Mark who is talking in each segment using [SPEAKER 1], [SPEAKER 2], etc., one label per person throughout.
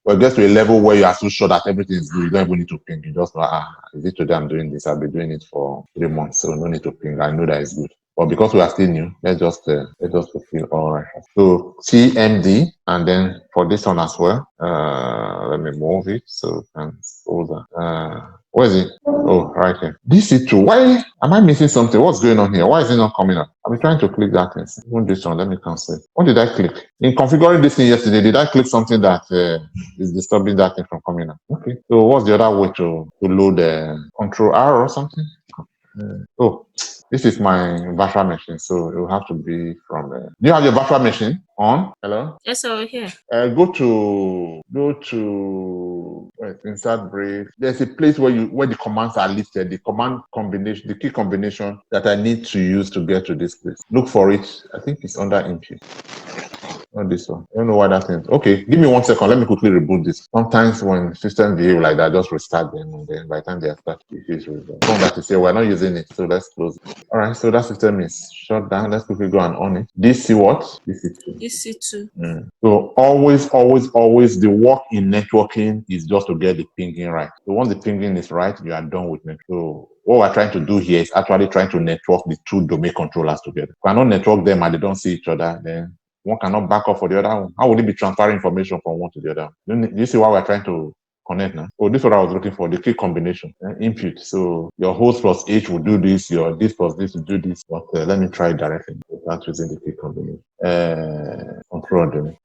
[SPEAKER 1] Or it gets to a level where you are so sure that everything is good, you don't even need to ping. You just know, is it today I'm doing this? I've been doing it for 3 months, so no need to ping. I know that it's good. But because we are still new, let's just fulfill all right. So CMD, and then for this one as well, let me move it so and hold on. Where is it? Oh, right here. DC2. Why am I missing something? What's going on here? Why is it not coming up? I've been trying to click that thing. Even this one, let me cancel it. What did I click? In configuring this thing yesterday, did I click something that is disturbing that thing from coming up? Okay. So what's the other way to load Control R or something? Oh, this is my virtual machine, so it will have to be from. Do you have your virtual machine on? Hello.
[SPEAKER 2] Yes, over here.
[SPEAKER 1] Go to insert brief. There's a place where the commands are listed. The command combination, the key combination that I need to use to get to this place. Look for it. I think it's under input. Not this one. I don't know why that is. Okay, give me 1 second. Let me quickly reboot this. Sometimes when systems behave like that, just restart them, and then by the time they are started, issues resolved. That is here. We're not using it, so let's close it. All right, so that system is shut down. Let's quickly go and on it. DC what? DC2.
[SPEAKER 2] DC2.
[SPEAKER 1] So always the work in networking is just to get the pinging right. So once the pinging is right, you are done with network. So what we're trying to do here is actually trying to network the two domain controllers together. If we cannot network them and they don't see each other, then one cannot back up for the other one. How would it be transferring information from one to the other? Do you see why we're trying to connect now? Oh, this is what I was looking for, the key combination, input. So your host plus H will do this, your this plus this will do this. But let me try it directly without using the key combination. Control domain.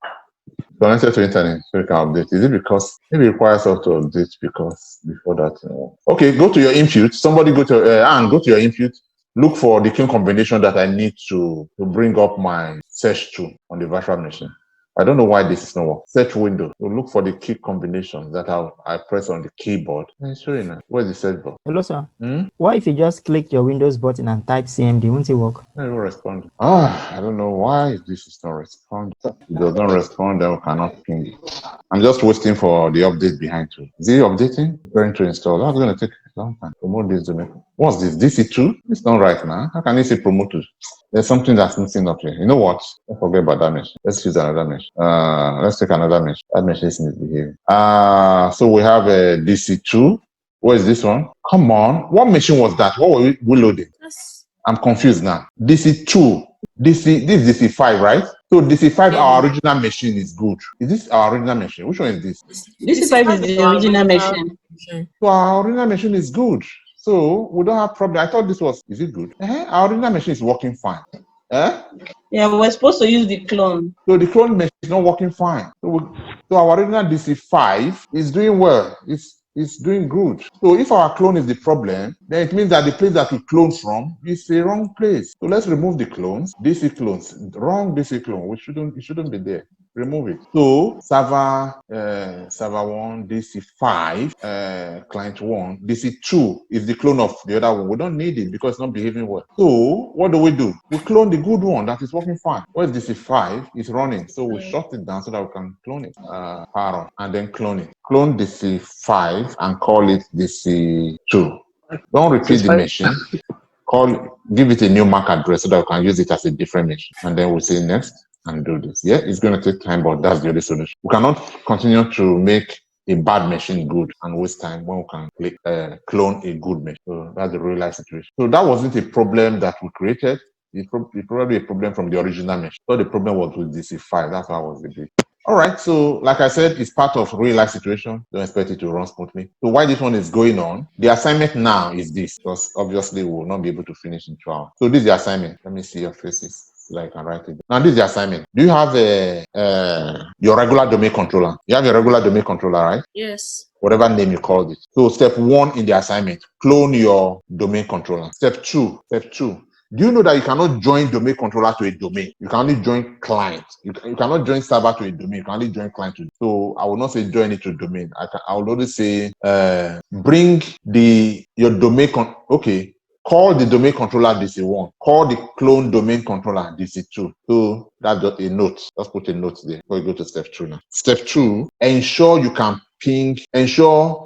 [SPEAKER 1] Connected to internet, so you can update. Is it because maybe it requires us to update because before that? Okay, go to your input. Somebody go to your input. Look for the key combination that I need to bring up my search tool on the virtual machine. I don't know why this is not working. Search window. So look for the key combination that I press on the keyboard. Sure enough. Where's the search bar?
[SPEAKER 3] Hello, sir. Why if you just click your Windows button and type CMD, won't it work?
[SPEAKER 1] It will respond. I don't know why this is not responding. It does not respond, then we cannot ping it. I'm just waiting for the update behind you. Is it updating? Going to install. That's going to take a long time. Promote this domain. What's this? DC2? It's not right now. How can you say promoted? There's something that's missing up here. You know what? Don't forget about that mesh. Let's use another mesh. Let's take another mesh. That mesh is misbehaving. So we have a DC2. Where is this one? Come on. What machine was that? What were we loading?
[SPEAKER 2] Yes.
[SPEAKER 1] I'm confused now. DC2. This is DC5, right? So DC5, our original machine is good. Is this our original machine? Which one is this?
[SPEAKER 4] DC5 is the original machine.
[SPEAKER 1] So our original machine is good. So we don't have problem. I thought this was, is it good? Our original machine is working fine.
[SPEAKER 4] Yeah, we're supposed to use the clone.
[SPEAKER 1] So the clone machine is not working fine. So our original DC5 is doing well. It's doing good. So if our clone is the problem, then it means that the place that we clone from is the wrong place. So let's remove the clones. DC clones, wrong DC clone. It shouldn't be there. Remove it. So server 1, DC5, client 1, DC2 is the clone of the other one. We don't need it because it's not behaving well. So what do? We clone the good one that is working fine. Where's DC5? It's running. So we shut it down so that we can clone it. Power on, and then clone it. Clone DC5 and call it DC2. Don't repeat the machine. Give it a new MAC address so that we can use it as a different machine. And then we'll say next and do this. Yeah, it's going to take time, but that's the only solution. We cannot continue to make a bad machine good and waste time when we can clone a good machine. So that's the real life situation. So that wasn't a problem that we created. It's probably a problem from the original machine. So the problem was with DC5. That's why I was a bit. All right, so like I said, it's part of real life situation. Don't expect it to run smoothly. So while this one is going on, the assignment now is this, because obviously we will not be able to finish in 2 hours. So this is the assignment. Let me see your faces so I can write it. Now this is the assignment. Do you have your regular domain controller? You have your regular domain controller, right?
[SPEAKER 2] Yes.
[SPEAKER 1] Whatever name you called it. So step 1 in the assignment, clone your domain controller. Step 2. Do you know that you cannot join domain controller to a domain? You can only join client. You cannot join server to a domain. You can only join client to. So I will not say join it to domain. I will only say bring your domain call the domain controller DC1. Call the clone domain controller DC2. So that's just a note. Let's put a note there before you go to step 2 now. Step 2, ensure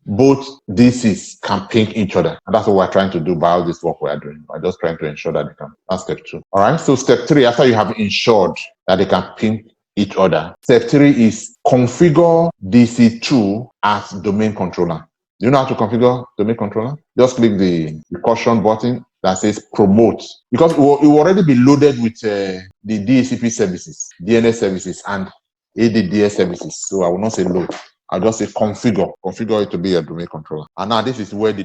[SPEAKER 1] both DCs can ping each other. And that's what we're trying to do by all this work we're doing. We're just trying to ensure that they can. That's step 2. All right. So step 3, after you have ensured that they can ping each other. Step 3 is configure DC2 as domain controller. Do you know how to configure domain controller? Just click the caution button that says promote, because it will already be loaded with the DHCP services, DNS services, and ADDS services. So I will not say load. I'll just say configure it to be a domain controller. And now this is where the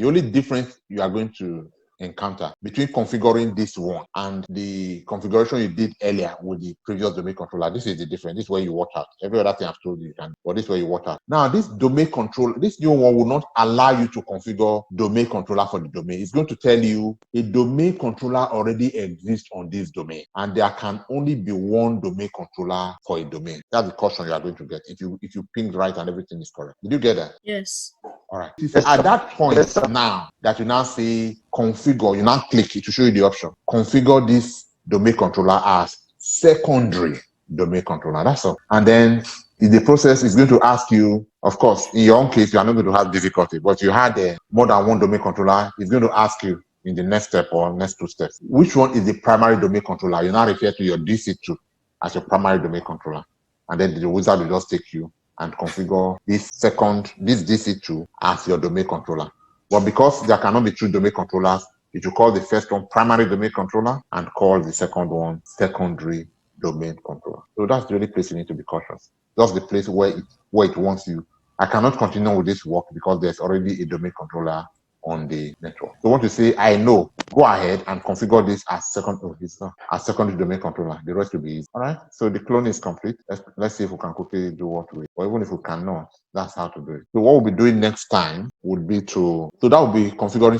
[SPEAKER 1] only difference you are going to encounter between configuring this one and the configuration you did earlier with the previous domain controller. This is the difference. This is where you watch out. Every other thing I've told you can, but this is where you watch out. Now, this domain control, this new one will not allow you to configure domain controller for the domain. It's going to tell you a domain controller already exists on this domain, and there can only be one domain controller for a domain. That's the caution you are going to get if you ping right and everything is correct. Did you get that?
[SPEAKER 4] Yes.
[SPEAKER 1] All right. At that point, now that you now say configure, you now click it to show you the option. Configure this domain controller as secondary domain controller. That's all. And then in the process, it's going to ask you, of course, in your own case, you are not going to have difficulty, but you had more than one domain controller. It's going to ask you in the next step or next 2 steps, which one is the primary domain controller? You now refer to your DC2 as your primary domain controller. And then the wizard will just take you and configure this DC2 as your domain controller. But because there cannot be 2 domain controllers, you should call the first one primary domain controller and call the second one secondary domain controller. So that's the only place you need to be cautious. That's the place where it wants you. I cannot continue with this work because there's already a domain controller on the network. So want to say, I know, go ahead and configure this as secondary domain controller. The rest will be easy. All right. So the clone is complete. Let's see if we can quickly do what we, or even if we cannot, that's how to do it. So what we'll be doing next time would be so that will be configuring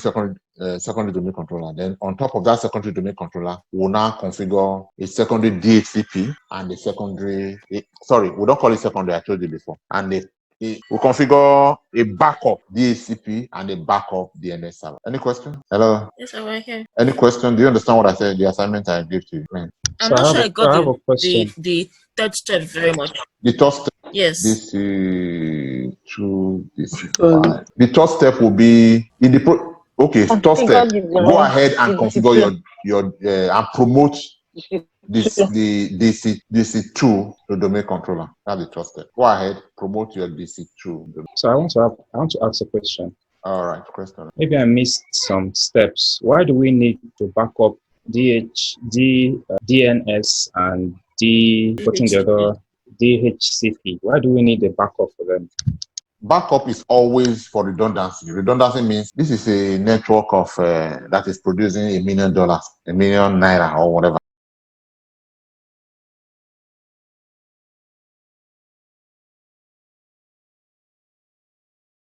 [SPEAKER 1] secondary domain controller. Then on top of that secondary domain controller, we'll now configure a secondary DHCP and a secondary, we don't call it secondary, I told you before. And we'll configure a backup DHCP and a backup DNS server. Any question? Hello?
[SPEAKER 4] Yes, I'm right here.
[SPEAKER 1] Any question? Do you understand what I said? The assignment I gave to you.
[SPEAKER 4] I'm not sure I got
[SPEAKER 2] have a question.
[SPEAKER 4] the third step very much.
[SPEAKER 1] The third step.
[SPEAKER 4] Yes.
[SPEAKER 1] This is 2, this is 5. The third step will be in the third step. Go ahead and configure your and promote the DC2 to domain controller. That's the third step. Go ahead, promote your DC2.
[SPEAKER 2] So I want to ask a question.
[SPEAKER 1] All right, question.
[SPEAKER 2] Maybe I missed some steps. Why do we need to back up DNS and putting the other DHCP? Why do we need a backup for them?
[SPEAKER 1] Backup is always for redundancy. Redundancy means this is a network of that is producing $1 million, $1 million naira or whatever.